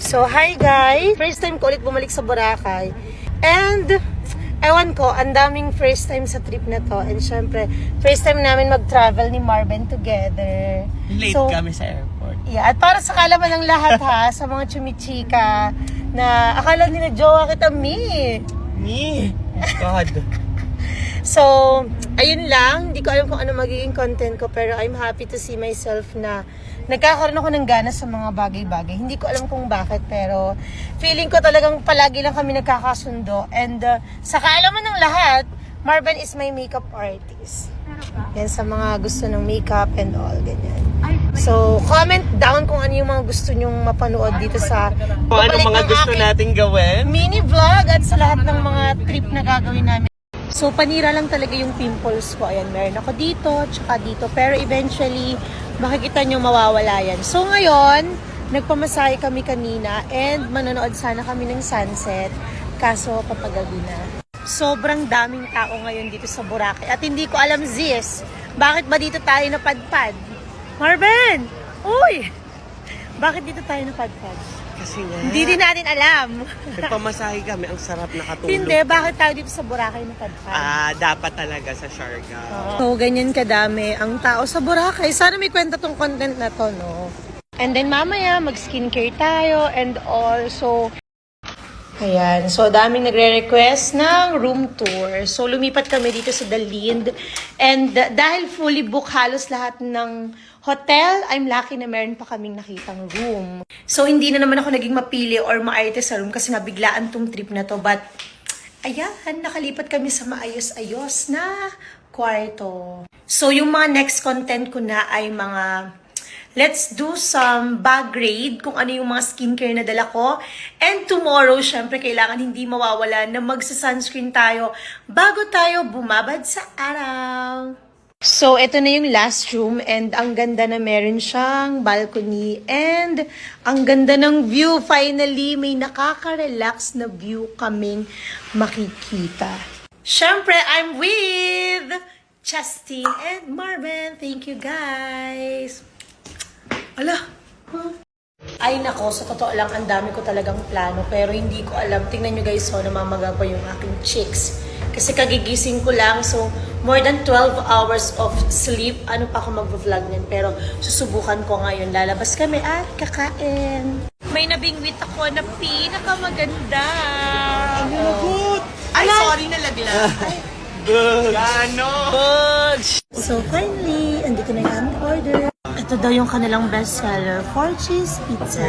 So, hi guys! First time ko ulit bumalik sa Boracay. And, ewan ko, ang daming first time sa trip na to. And syempre, first time namin mag-travel ni Marvin together. Late So, kami sa airport. yeah, at para sa kalaman ng lahat ha, sa mga chumichika, na akala nila jowa kita, me. Me? God. So, ayun lang. Hindi ko alam kung ano magiging content ko, pero I'm happy to see myself na nagkakaroon ako ng gana sa mga bagay-bagay. Hindi ko alam kung bakit, pero feeling ko talagang palagi lang kami nagkakasundo. And sa kaalaman ng lahat, Marvin is my makeup artist. Yan sa mga gusto ng makeup and all, ganyan. So, comment down kung ano yung mga gusto nyong mapanood dito sa Kung ano babalik mga ng gusto aking nating gawin. mini vlog at sa lahat ng mga trip na gagawin namin. So, panira lang talaga yung pimples ko. Ayan, meron ako dito, tsaka dito. Pero eventually, makikita nyo mawawala yan. So, ngayon, nagpamasahe kami kanina and manonood sana kami ng sunset. Kaso, papagabi na. Sobrang daming tao ngayon dito sa Boracay. At hindi ko alam, Ziz, bakit ba dito tayo napadpad? Marvin! Uy! Bakit dito tayo napadpad? Kasi nga, Hindi din natin alam. nagpamasahe kami, ang sarap nakatulog. Hindi, bakit tayo dito sa Boracay napadpad? Dapat talaga sa Siargao. So, ganyan kadami ang tao sa Boracay. Sana may kwenta tong content na to, no? And then mamaya, mag-skincare tayo and all. So, ayan. So, daming nagre-request ng room tour. So, lumipat kami dito sa The Lind. And dahil fully book halos lahat ng hotel, I'm lucky na meron pa kaming nakitang room. So, hindi na naman ako naging mapili or maarte sa room kasi nabiglaan tong trip na to. But, ayan, nakalipat kami sa maayos-ayos na kwarto. So, yung mga next content ko na ay mga let's do some bag raid kung ano yung mga skincare na dala ko. And tomorrow, syempre, kailangan hindi mawawala na magsa-sunscreen tayo bago tayo bumabad sa araw. So, ito na yung last room and ang ganda na meron siyang balcony and ang ganda ng view. Finally, may nakaka-relax na view kaming makikita. Syempre, I'm with Justine and Marvin. Thank you, guys. Ala! Ay nako, sa totoo lang, ang dami ko talagang plano pero hindi ko alam. Tingnan nyo guys, so namamaga pa yung aking cheeks. Kasi kagigising ko lang, so more than 12 hours of sleep. Ano pa ako mag-vlog niyan? Pero susubukan ko ngayon. Lalabas kami at kakain. May nabingwit ako na pinakamaganda. Good! Ay, sorry na laglag. Good! Gano! Bugs! So finally, andito na yung aming order. Ito daw yung kanilang bestseller, 4 cheese pizza.